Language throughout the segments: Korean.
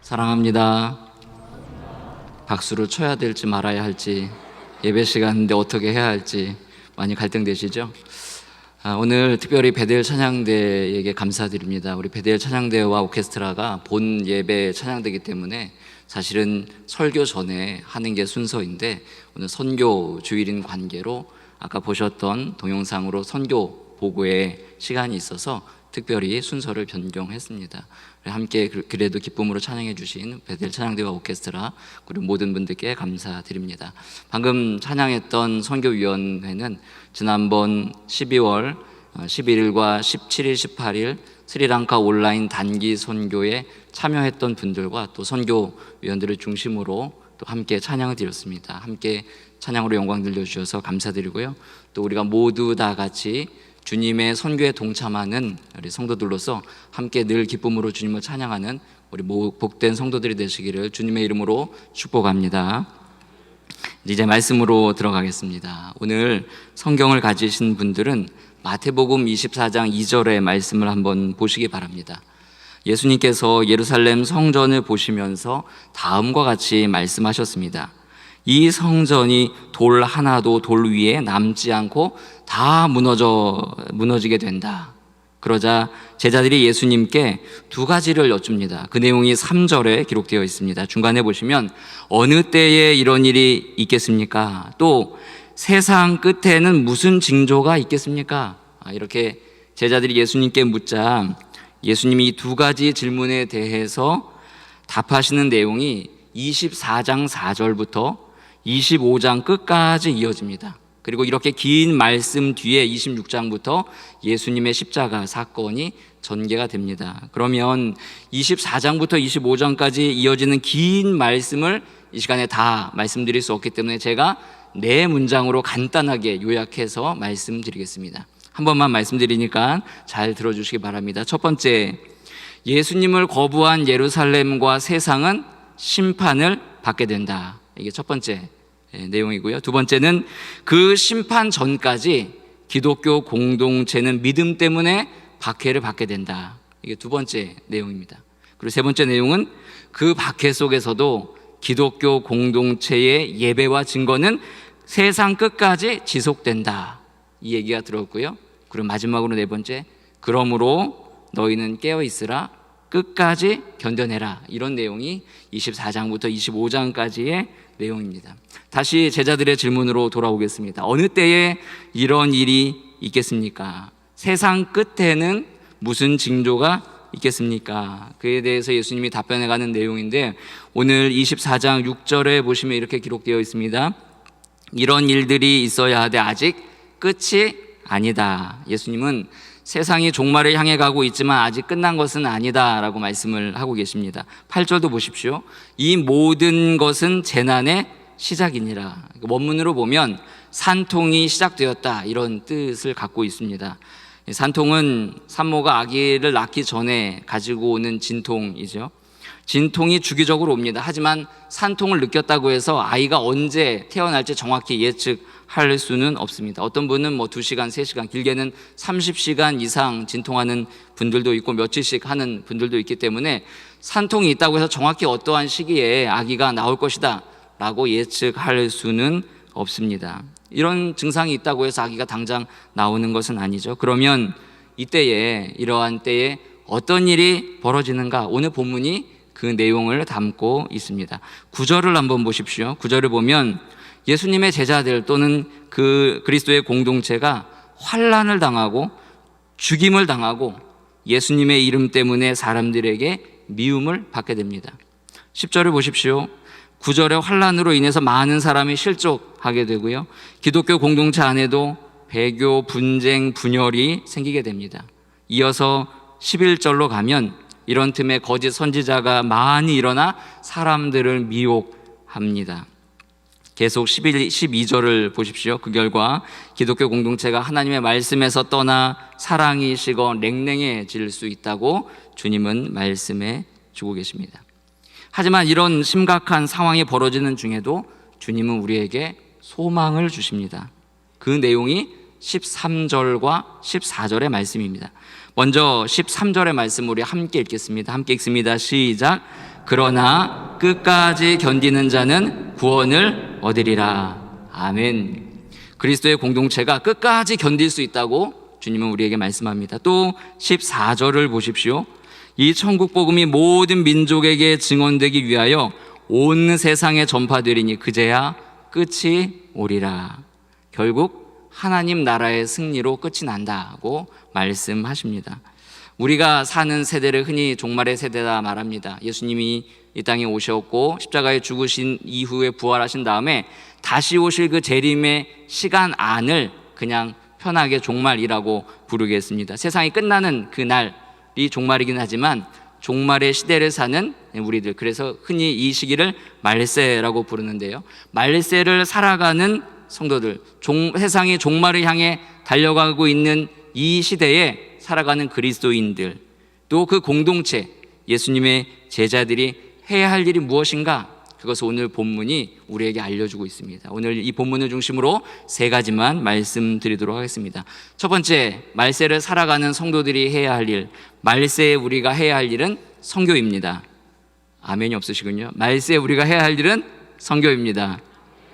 사랑합니다. 박수를 쳐야 될지 말아야 할지, 예배 시간인데 어떻게 해야 할지 많이 갈등되시죠? 오늘 특별히 베델 찬양대에게 감사드립니다. 우리 베델 찬양대와 오케스트라가 본 예배 찬양대이기 때문에 사실은 설교 전에 하는 게 순서인데, 오늘 선교 주일인 관계로 아까 보셨던 동영상으로 선교 보고의 시간이 있어서 특별히 순서를 변경했습니다. 함께 그래도 기쁨으로 찬양해 주신 베델 찬양대와 오케스트라 그리고 모든 분들께 감사드립니다. 방금 찬양했던 선교위원회는 지난번 12월 11일과 17일, 18일 스리랑카 온라인 단기 선교에 참여했던 분들과 또 선교위원들을 중심으로 또 함께 찬양을 드렸습니다. 함께 찬양으로 영광 들려주셔서 감사드리고요. 또 우리가 모두 다 같이 주님의 선교에 동참하는 우리 성도들로서 함께 늘 기쁨으로 주님을 찬양하는 우리 복된 성도들이 되시기를 주님의 이름으로 축복합니다. 이제 말씀으로 들어가겠습니다. 오늘 성경을 가지신 분들은 마태복음 24장 2절의 말씀을 한번 보시기 바랍니다. 예수님께서 예루살렘 성전을 보시면서 다음과 같이 말씀하셨습니다. 이 성전이 돌 하나도 돌 위에 남지 않고 다 무너지게 된다. 그러자 제자들이 예수님께 두 가지를 여쭙니다. 그 내용이 3절에 기록되어 있습니다. 중간에 보시면 어느 때에 이런 일이 있겠습니까? 또 세상 끝에는 무슨 징조가 있겠습니까? 이렇게 제자들이 예수님께 묻자 예수님이 이 두 가지 질문에 대해서 답하시는 내용이 24장 4절부터 25장 끝까지 이어집니다. 그리고 이렇게 긴 말씀 뒤에 26장부터 예수님의 십자가 사건이 전개가 됩니다. 그러면 24장부터 25장까지 이어지는 긴 말씀을 이 시간에 다 말씀드릴 수 없기 때문에 제가 네 문장으로 간단하게 요약해서 말씀드리겠습니다. 한 번만 말씀드리니까 잘 들어주시기 바랍니다. 첫 번째, 예수님을 거부한 예루살렘과 세상은 심판을 받게 된다. 이게 첫 번째 내용이고요. 두 번째는 그 심판 전까지 기독교 공동체는 믿음 때문에 박해를 받게 된다. 이게 두 번째 내용입니다. 그리고 세 번째 내용은 그 박해 속에서도 기독교 공동체의 예배와 증거는 세상 끝까지 지속된다. 이 얘기가 들었고요. 그리고 마지막으로 네 번째, 그러므로 너희는 깨어있으라, 끝까지 견뎌내라. 이런 내용이 24장부터 25장까지의 내용입니다. 다시 제자들의 질문으로 돌아오겠습니다. 어느 때에 이런 일이 있겠습니까? 세상 끝에는 무슨 징조가 있겠습니까? 그에 대해서 예수님이 답변해가는 내용인데, 오늘 24장 6절에 보시면 이렇게 기록되어 있습니다. 이런 일들이 있어야 하되 아직 끝이 아니다. 예수님은 세상이 종말을 향해 가고 있지만 아직 끝난 것은 아니다 라고 말씀을 하고 계십니다. 8절도 보십시오. 이 모든 것은 재난의 시작이니라. 원문으로 보면 산통이 시작되었다, 이런 뜻을 갖고 있습니다. 산통은 산모가 아기를 낳기 전에 가지고 오는 진통이죠. 진통이 주기적으로 옵니다. 하지만 산통을 느꼈다고 해서 아이가 언제 태어날지 정확히 예측할 수는 없습니다. 어떤 분은 2시간, 3시간, 길게는 30시간 이상 진통하는 분들도 있고 며칠씩 하는 분들도 있기 때문에 산통이 있다고 해서 정확히 어떠한 시기에 아기가 나올 것이다 라고 예측할 수는 없습니다. 이런 증상이 있다고 해서 아기가 당장 나오는 것은 아니죠. 그러면 이때에, 이러한 때에 어떤 일이 벌어지는가? 오늘 본문이 그 내용을 담고 있습니다. 9절을 한번 보십시오. 9절을 보면 예수님의 제자들 또는 그 그리스도의 공동체가 환난을 당하고 죽임을 당하고 예수님의 이름 때문에 사람들에게 미움을 받게 됩니다. 10절을 보십시오. 9절의 환난으로 인해서 많은 사람이 실족하게 되고요. 기독교 공동체 안에도 배교, 분쟁, 분열이 생기게 됩니다. 이어서 11절로 가면 이런 틈에 거짓 선지자가 많이 일어나 사람들을 미혹합니다. 계속 12절을 보십시오. 그 결과 기독교 공동체가 하나님의 말씀에서 떠나 사랑이 식어 냉랭해질 수 있다고 주님은 말씀해 주고 계십니다. 하지만 이런 심각한 상황이 벌어지는 중에도 주님은 우리에게 소망을 주십니다. 그 내용이 13절과 14절의 말씀입니다. 먼저 13절의 말씀 우리 함께 읽겠습니다. 함께 읽습니다. 시작. 그러나 끝까지 견디는 자는 구원을 얻으리라. 아멘. 그리스도의 공동체가 끝까지 견딜 수 있다고 주님은 우리에게 말씀합니다. 또 14절을 보십시오. 이 천국 복음이 모든 민족에게 증언되기 위하여 온 세상에 전파되리니 그제야 끝이 오리라. 결국 하나님 나라의 승리로 끝이 난다고 말씀하십니다. 우리가 사는 세대를 흔히 종말의 세대다 말합니다. 예수님이 이 땅에 오셨고 십자가에 죽으신 이후에 부활하신 다음에 다시 오실 그 재림의 시간 안을 그냥 편하게 종말이라고 부르겠습니다. 세상이 끝나는 그날이 종말이긴 하지만 종말의 시대를 사는 우리들, 그래서 흔히 이 시기를 말세라고 부르는데요. 말세를 살아가는 성도들, 세상이 종말을 향해 달려가고 있는 이 시대에 살아가는 그리스도인들, 또 그 공동체, 예수님의 제자들이 해야 할 일이 무엇인가? 그것을 오늘 본문이 우리에게 알려주고 있습니다. 오늘 이 본문을 중심으로 세 가지만 말씀드리도록 하겠습니다. 첫 번째, 말세를 살아가는 성도들이 해야 할 일, 말세에 우리가 해야 할 일은 선교입니다. 아멘이 없으시군요. 말세에 우리가 해야 할 일은 선교입니다.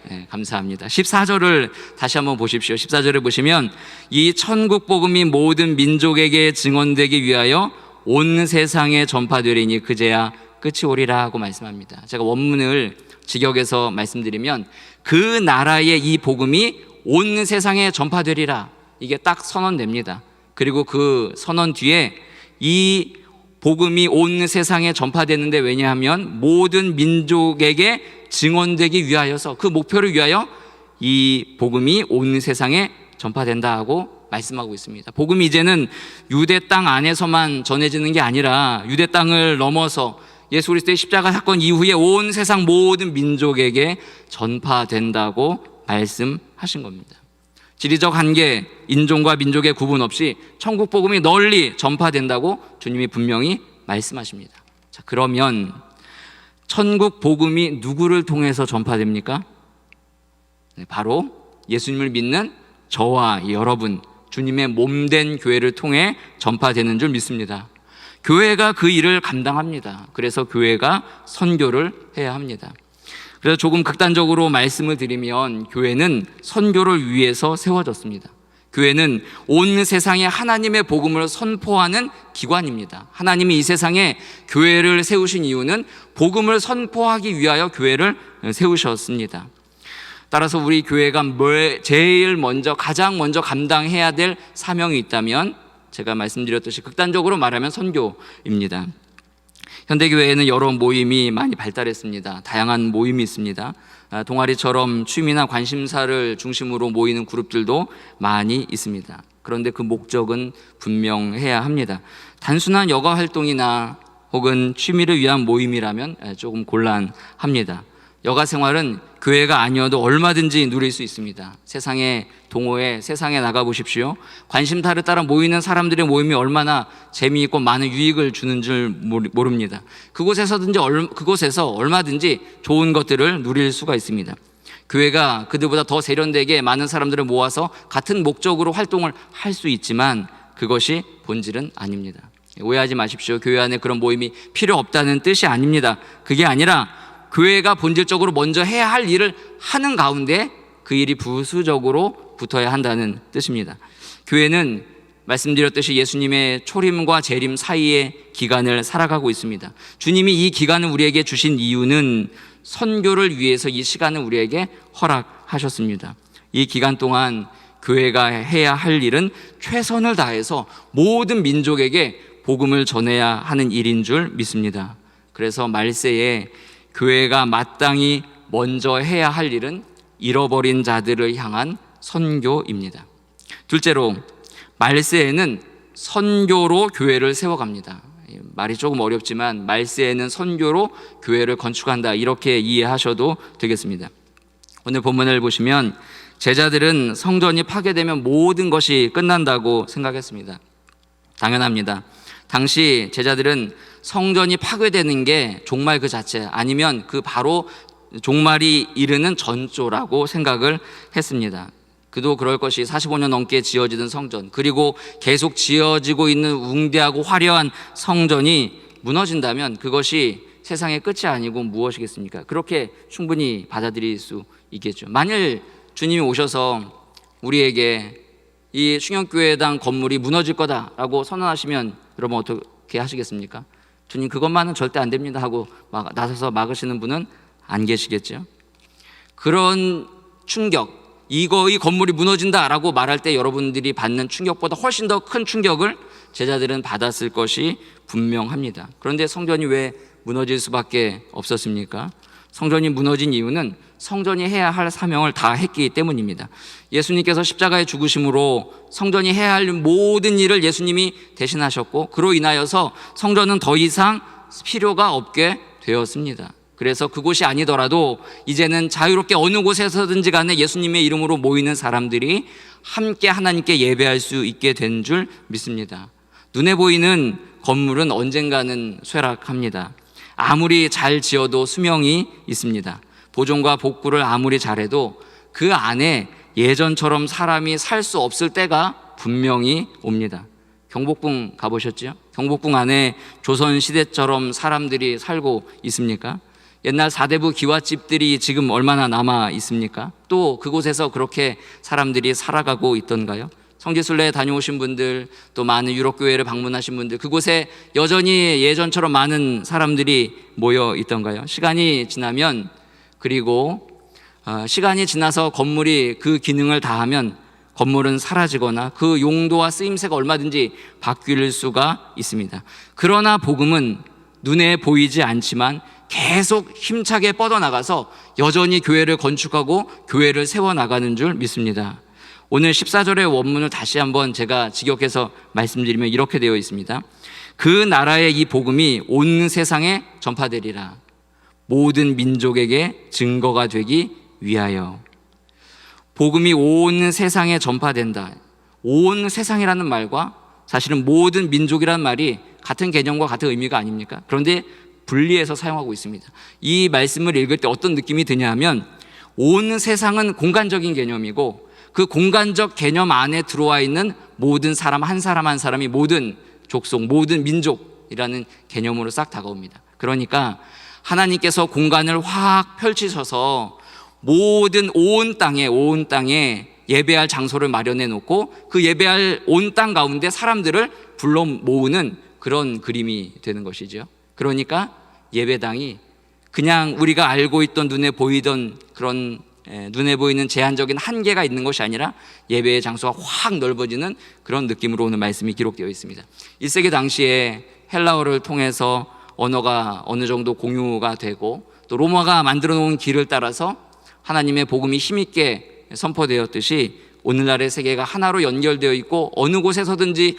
네, 감사합니다. 14절을 다시 한번 보십시오. 14절을 보시면 이 천국 복음이 모든 민족에게 증언되기 위하여 온 세상에 전파되리니 그제야 끝이 오리라 하고 말씀합니다. 제가 원문을 직역해서 말씀드리면 그 나라의 이 복음이 온 세상에 전파되리라, 이게 딱 선언됩니다. 그리고 그 선언 뒤에 이 복음이 온 세상에 전파되는데 왜냐하면 모든 민족에게 증언되기 위하여서, 그 목표를 위하여 이 복음이 온 세상에 전파된다 하고 말씀하고 있습니다. 복음이 이제는 유대 땅 안에서만 전해지는 게 아니라 유대 땅을 넘어서 예수 그리스도의 십자가 사건 이후에 온 세상 모든 민족에게 전파된다고 말씀하신 겁니다. 지리적 한계, 인종과 민족의 구분 없이 천국 복음이 널리 전파된다고 주님이 분명히 말씀하십니다. 자, 그러면 천국 복음이 누구를 통해서 전파됩니까? 네, 바로 예수님을 믿는 저와 여러분, 주님의 몸된 교회를 통해 전파되는 줄 믿습니다. 교회가 그 일을 감당합니다. 그래서 교회가 선교를 해야 합니다. 그래서 조금 극단적으로 말씀을 드리면 교회는 선교를 위해서 세워졌습니다. 교회는 온 세상에 하나님의 복음을 선포하는 기관입니다. 하나님이 이 세상에 교회를 세우신 이유는 복음을 선포하기 위하여 교회를 세우셨습니다. 따라서 우리 교회가 제일 먼저, 가장 먼저 감당해야 될 사명이 있다면 제가 말씀드렸듯이 극단적으로 말하면 선교입니다. 현대교회에는 여러 모임이 많이 발달했습니다. 다양한 모임이 있습니다. 동아리처럼 취미나 관심사를 중심으로 모이는 그룹들도 많이 있습니다. 그런데 그 목적은 분명해야 합니다. 단순한 여가 활동이나 혹은 취미를 위한 모임이라면 조금 곤란합니다. 여가 생활은 교회가 아니어도 얼마든지 누릴 수 있습니다. 세상의 동호회, 세상에 나가보십시오. 관심사를 따라 모이는 사람들의 모임이 얼마나 재미있고 많은 유익을 주는 줄 모릅니다. 그곳에서 얼마든지 좋은 것들을 누릴 수가 있습니다. 교회가 그들보다 더 세련되게 많은 사람들을 모아서 같은 목적으로 활동을 할 수 있지만 그것이 본질은 아닙니다. 오해하지 마십시오. 교회 안에 그런 모임이 필요 없다는 뜻이 아닙니다. 그게 아니라 교회가 본질적으로 먼저 해야 할 일을 하는 가운데 그 일이 부수적으로 붙어야 한다는 뜻입니다. 교회는 말씀드렸듯이 예수님의 초림과 재림 사이의 기간을 살아가고 있습니다. 주님이 이 기간을 우리에게 주신 이유는 선교를 위해서 이 시간을 우리에게 허락하셨습니다. 이 기간 동안 교회가 해야 할 일은 최선을 다해서 모든 민족에게 복음을 전해야 하는 일인 줄 믿습니다. 그래서 말세에 교회가 마땅히 먼저 해야 할 일은 잃어버린 자들을 향한 선교입니다. 둘째로, 말세에는 선교로 교회를 세워갑니다. 말이 조금 어렵지만 말세에는 선교로 교회를 건축한다, 이렇게 이해하셔도 되겠습니다. 오늘 본문을 보시면 제자들은 성전이 파괴되면 모든 것이 끝난다고 생각했습니다. 당연합니다. 당시 제자들은 성전이 파괴되는 게 종말 그 자체, 아니면 그 바로 종말이 이르는 전조라고 생각을 했습니다. 그도 그럴 것이 45년 넘게 지어지던 성전, 그리고 계속 지어지고 있는 웅대하고 화려한 성전이 무너진다면 그것이 세상의 끝이 아니고 무엇이겠습니까? 그렇게 충분히 받아들일 수 있겠죠. 만일 주님이 오셔서 우리에게 이 충영교회당 건물이 무너질 거다라고 선언하시면 여러분 어떻게 하시겠습니까? 주님, 그것만은 절대 안 됩니다 하고 나서서 막으시는 분은 안 계시겠죠. 그런 충격, 이 건물이 무너진다라고 말할 때 여러분들이 받는 충격보다 훨씬 더 큰 충격을 제자들은 받았을 것이 분명합니다. 그런데 성전이 왜 무너질 수밖에 없었습니까? 성전이 무너진 이유는 성전이 해야 할 사명을 다 했기 때문입니다. 예수님께서 십자가의 죽으심으로 성전이 해야 할 모든 일을 예수님이 대신하셨고, 그로 인하여서 성전은 더 이상 필요가 없게 되었습니다. 그래서 그곳이 아니더라도 이제는 자유롭게 어느 곳에서든지 간에 예수님의 이름으로 모이는 사람들이 함께 하나님께 예배할 수 있게 된 줄 믿습니다. 눈에 보이는 건물은 언젠가는 쇠락합니다. 아무리 잘 지어도 수명이 있습니다. 보존과 복구를 아무리 잘해도 그 안에 예전처럼 사람이 살 수 없을 때가 분명히 옵니다. 경복궁 가보셨죠? 경복궁 안에 조선시대처럼 사람들이 살고 있습니까? 옛날 사대부 기와집들이 지금 얼마나 남아 있습니까? 또 그곳에서 그렇게 사람들이 살아가고 있던가요? 성지순례에 다녀오신 분들, 또 많은 유럽교회를 방문하신 분들, 그곳에 여전히 예전처럼 많은 사람들이 모여 있던가요? 시간이 지나면, 그리고 시간이 지나서 건물이 그 기능을 다하면 건물은 사라지거나 그 용도와 쓰임새가 얼마든지 바뀔 수가 있습니다. 그러나 복음은 눈에 보이지 않지만 계속 힘차게 뻗어나가서 여전히 교회를 건축하고 교회를 세워나가는 줄 믿습니다. 오늘 14절의 원문을 다시 한번 제가 직역해서 말씀드리면 이렇게 되어 있습니다. 그 나라의 이 복음이 온 세상에 전파되리라. 모든 민족에게 증거가 되기 위하여. 복음이 온 세상에 전파된다. 온 세상이라는 말과 사실은 모든 민족이라는 말이 같은 개념과 같은 의미가 아닙니까? 그런데 분리해서 사용하고 있습니다. 이 말씀을 읽을 때 어떤 느낌이 드냐면, 온 세상은 공간적인 개념이고 그 공간적 개념 안에 들어와 있는 모든 사람 한 사람 한 사람이 모든 족속, 모든 민족이라는 개념으로 싹 다가옵니다. 그러니까 하나님께서 공간을 확 펼치셔서 온 땅에 예배할 장소를 마련해 놓고 그 예배할 온 땅 가운데 사람들을 불러 모으는 그런 그림이 되는 것이죠. 그러니까 예배당이 그냥 우리가 알고 있던 눈에 보이던 그런 눈에 보이는 제한적인 한계가 있는 것이 아니라 예배의 장소가 확 넓어지는 그런 느낌으로 오늘 말씀이 기록되어 있습니다. 1세기 당시에 헬라어를 통해서 언어가 어느 정도 공유가 되고 또 로마가 만들어 놓은 길을 따라서 하나님의 복음이 힘있게 선포되었듯이 오늘날의 세계가 하나로 연결되어 있고 어느 곳에서든지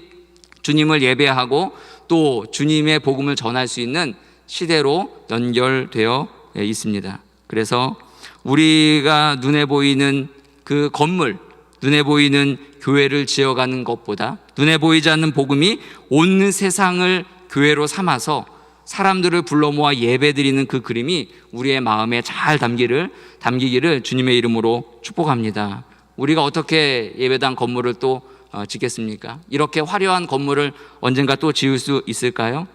주님을 예배하고 또 주님의 복음을 전할 수 있는 시대로 연결되어 있습니다. 그래서 우리가 눈에 보이는 그 건물, 눈에 보이는 교회를 지어가는 것보다 눈에 보이지 않는 복음이 온 세상을 교회로 삼아서 사람들을 불러 모아 예배드리는 그 그림이 우리의 마음에 잘 담기기를 주님의 이름으로 축복합니다. 우리가 어떻게 예배당 건물을 또 짓겠습니까? 이렇게 화려한 건물을 언젠가 또 지을 수 있을까요?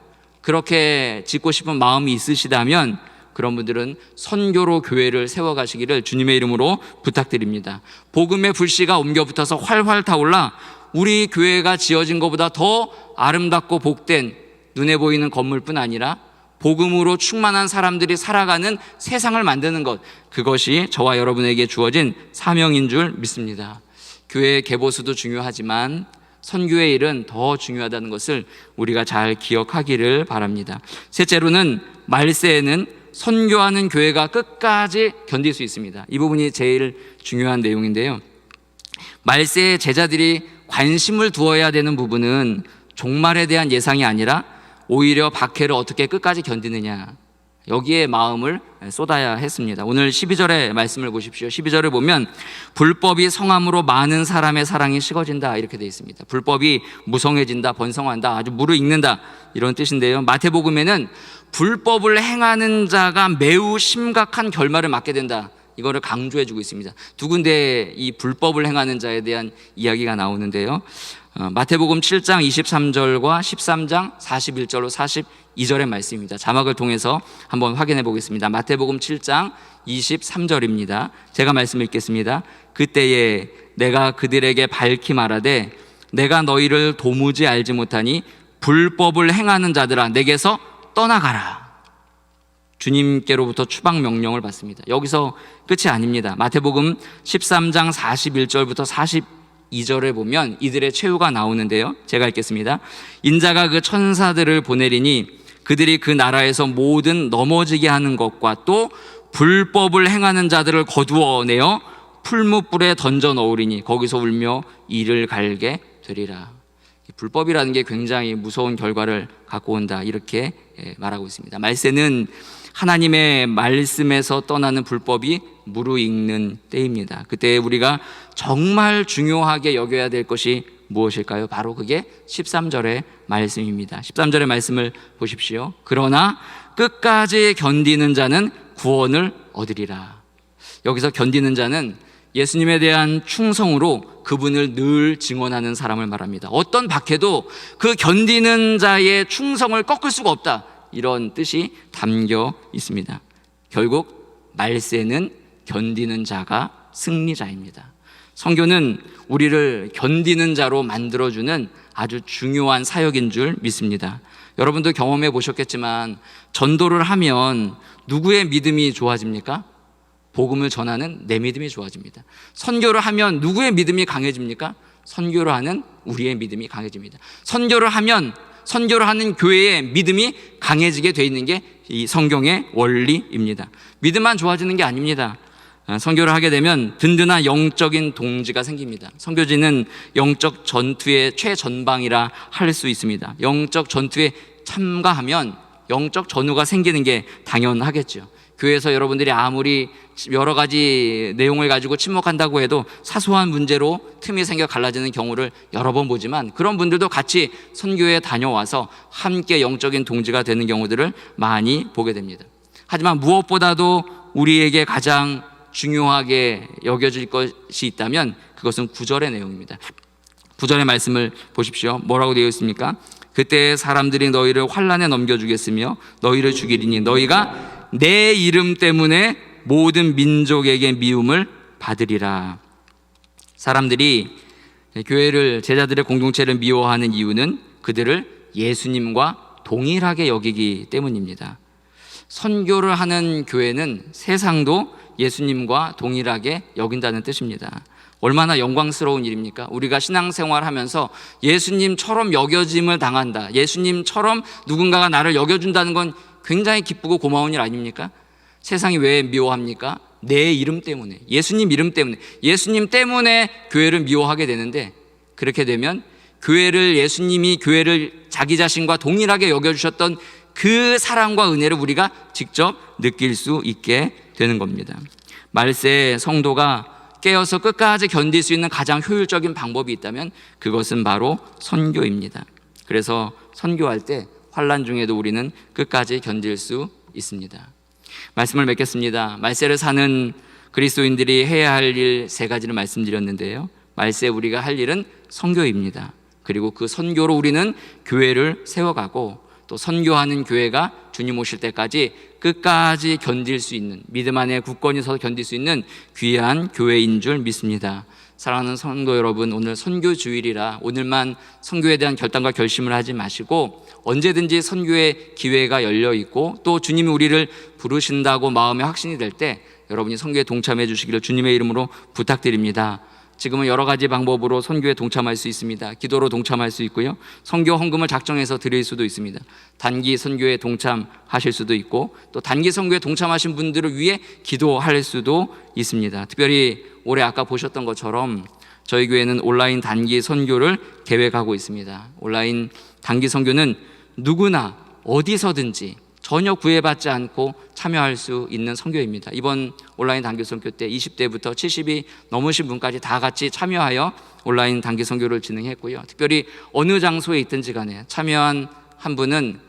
그렇게 짓고 싶은 마음이 있으시다면 그런 분들은 선교로 교회를 세워가시기를 주님의 이름으로 부탁드립니다. 복음의 불씨가 옮겨붙어서 활활 타올라 우리 교회가 지어진 것보다 더 아름답고 복된 눈에 보이는 건물뿐 아니라 복음으로 충만한 사람들이 살아가는 세상을 만드는 것, 그것이 저와 여러분에게 주어진 사명인 줄 믿습니다. 교회의 개보수도 중요하지만 선교의 일은 더 중요하다는 것을 우리가 잘 기억하기를 바랍니다. 셋째로는 말세에는 선교하는 교회가 끝까지 견딜 수 있습니다. 이 부분이 제일 중요한 내용인데요. 말세에 제자들이 관심을 두어야 되는 부분은 종말에 대한 예상이 아니라 오히려 박해를 어떻게 끝까지 견디느냐, 여기에 마음을 쏟아야 했습니다. 오늘 12절의 말씀을 보십시오. 12절을 보면 불법이 성함으로 많은 사람의 사랑이 식어진다 이렇게 되어 있습니다. 불법이 무성해진다, 번성한다, 아주 무르익는다 이런 뜻인데요. 마태복음에는 불법을 행하는 자가 매우 심각한 결말을 맞게 된다, 이거를 강조해 주고 있습니다. 두 군데 이 불법을 행하는 자에 대한 이야기가 나오는데요. 마태복음 7장 23절과 13장 41절로 42절의 말씀입니다. 자막을 통해서 한번 확인해 보겠습니다. 마태복음 7장 23절입니다. 제가 말씀 읽겠습니다. 그때에 내가 그들에게 밝히 말하되 내가 너희를 도무지 알지 못하니 불법을 행하는 자들아 내게서 떠나가라. 주님께로부터 추방 명령을 받습니다. 여기서 끝이 아닙니다. 마태복음 13장 41절부터 42절에 보면 이들의 최후가 나오는데요. 제가 읽겠습니다. 인자가 그 천사들을 보내리니 그들이 그 나라에서 모든 넘어지게 하는 것과 또 불법을 행하는 자들을 거두어내어 풀무불에 던져 넣으리니 거기서 울며 이를 갈게 되리라. 불법이라는 게 굉장히 무서운 결과를 갖고 온다, 이렇게 말하고 있습니다. 말세는 하나님의 말씀에서 떠나는 불법이 무르익는 때입니다. 그때 우리가 정말 중요하게 여겨야 될 것이 무엇일까요? 바로 그게 13절의 말씀입니다. 13절의 말씀을 보십시오. 그러나 끝까지 견디는 자는 구원을 얻으리라. 여기서 견디는 자는 예수님에 대한 충성으로 그분을 늘 증언하는 사람을 말합니다. 어떤 박해도 그 견디는 자의 충성을 꺾을 수가 없다, 이런 뜻이 담겨 있습니다. 결국 말세는 견디는 자가 승리자입니다. 선교는 우리를 견디는 자로 만들어주는 아주 중요한 사역인 줄 믿습니다. 여러분도 경험해 보셨겠지만 전도를 하면 누구의 믿음이 좋아집니까? 복음을 전하는 내 믿음이 좋아집니다. 선교를 하면 누구의 믿음이 강해집니까? 선교를 하는 우리의 믿음이 강해집니다. 선교를 하면 선교를 하는 교회의 믿음이 강해지게 돼 있는 게 이 성경의 원리입니다. 믿음만 좋아지는 게 아닙니다. 선교를 하게 되면 든든한 영적인 동지가 생깁니다. 선교지는 영적 전투의 최전방이라 할 수 있습니다. 영적 전투에 참가하면 영적 전우가 생기는 게 당연하겠죠. 교회에서 여러분들이 아무리 여러 가지 내용을 가지고 침묵한다고 해도 사소한 문제로 틈이 생겨 갈라지는 경우를 여러 번 보지만 그런 분들도 같이 선교에 다녀와서 함께 영적인 동지가 되는 경우들을 많이 보게 됩니다. 하지만 무엇보다도 우리에게 가장 중요하게 여겨질 것이 있다면 그것은 9절의 내용입니다. 9절의 말씀을 보십시오. 뭐라고 되어 있습니까? 그때 사람들이 너희를 환난에 넘겨주겠으며 너희를 죽이리니 너희가 내 이름 때문에 모든 민족에게 미움을 받으리라. 사람들이 교회를, 제자들의 공동체를 미워하는 이유는 그들을 예수님과 동일하게 여기기 때문입니다. 선교를 하는 교회는 세상도 예수님과 동일하게 여긴다는 뜻입니다. 얼마나 영광스러운 일입니까? 우리가 신앙생활하면서 예수님처럼 여겨짐을 당한다, 예수님처럼 누군가가 나를 여겨준다는 건 굉장히 기쁘고 고마운 일 아닙니까? 세상이 왜 미워합니까? 내 이름 때문에, 예수님 이름 때문에, 예수님 때문에 교회를 미워하게 되는데, 그렇게 되면 교회를, 예수님이 교회를 자기 자신과 동일하게 여겨주셨던 그 사랑과 은혜를 우리가 직접 느낄 수 있게 되는 겁니다. 말세 성도가 깨어서 끝까지 견딜 수 있는 가장 효율적인 방법이 있다면 그것은 바로 선교입니다. 그래서 선교할 때 환난 중에도 우리는 끝까지 견딜 수 있습니다. 말씀을 맺겠습니다. 말세를 사는 그리스도인들이 해야 할 일 3가지를 말씀드렸는데요. 말세 우리가 할 일은 선교입니다. 그리고 그 선교로 우리는 교회를 세워가고 또 선교하는 교회가 주님 오실 때까지 끝까지 견딜 수 있는, 믿음 안에 굳건히 서서 견딜 수 있는 귀한 교회인 줄 믿습니다. 사랑하는 성도 여러분, 오늘 선교 주일이라 오늘만 선교에 대한 결단과 결심을 하지 마시고 언제든지 선교의 기회가 열려 있고 또 주님이 우리를 부르신다고 마음에 확신이 될 때 여러분이 선교에 동참해 주시기를 주님의 이름으로 부탁드립니다. 지금은 여러 가지 방법으로 선교에 동참할 수 있습니다. 기도로 동참할 수 있고요, 선교 헌금을 작정해서 드릴 수도 있습니다. 단기 선교에 동참하실 수도 있고 또 단기 선교에 동참하신 분들을 위해 기도할 수도 있습니다. 특별히 올해 아까 보셨던 것처럼 저희 교회는 온라인 단기 선교를 계획하고 있습니다. 온라인 단기 선교는 누구나 어디서든지 전혀 구애받지 않고 참여할 수 있는 선교입니다. 이번 온라인 단기 선교 때 20대부터 70이 넘으신 분까지 다 같이 참여하여 온라인 단기 선교를 진행했고요. 특별히 어느 장소에 있든지 간에 참여한 한 분은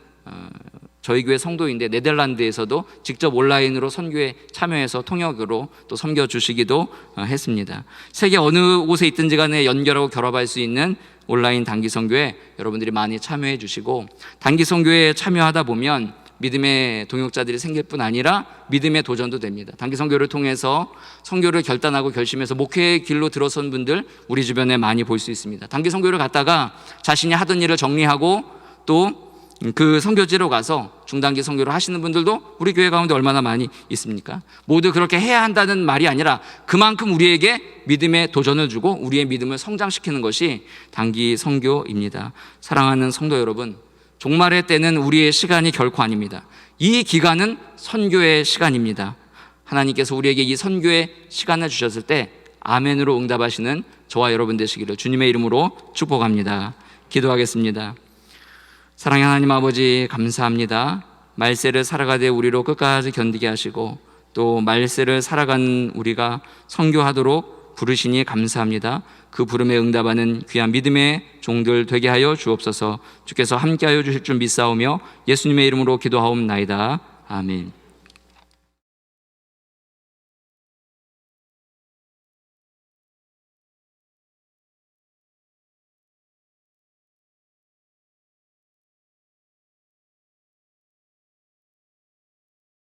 저희 교회 성도인데 네덜란드에서도 직접 온라인으로 선교에 참여해서 통역으로 또 섬겨주시기도 했습니다. 세계 어느 곳에 있든지 간에 연결하고 결합할 수 있는 온라인 단기 선교에 여러분들이 많이 참여해 주시고, 단기 선교에 참여하다 보면 믿음의 동역자들이 생길 뿐 아니라 믿음의 도전도 됩니다. 단기 선교를 통해서 선교를 결단하고 결심해서 목회의 길로 들어선 분들 우리 주변에 많이 볼 수 있습니다. 단기 선교를 갔다가 자신이 하던 일을 정리하고 또 그 선교지로 가서 중단기 선교를 하시는 분들도 우리 교회 가운데 얼마나 많이 있습니까? 모두 그렇게 해야 한다는 말이 아니라 그만큼 우리에게 믿음의 도전을 주고 우리의 믿음을 성장시키는 것이 단기 선교입니다. 사랑하는 성도 여러분, 종말의 때는 우리의 시간이 결코 아닙니다. 이 기간은 선교의 시간입니다. 하나님께서 우리에게 이 선교의 시간을 주셨을 때 아멘으로 응답하시는 저와 여러분 되시기를 주님의 이름으로 축복합니다. 기도하겠습니다. 사랑의 하나님 아버지, 감사합니다. 말세를 살아가되 우리로 끝까지 견디게 하시고 또 말세를 살아가는 우리가 선교하도록 부르시니 감사합니다. 그 부름에 응답하는 귀한 믿음의 종들 되게 하여 주옵소서. 주께서 함께하여 주실 줄 믿사오며 예수님의 이름으로 기도하옵나이다. 아멘.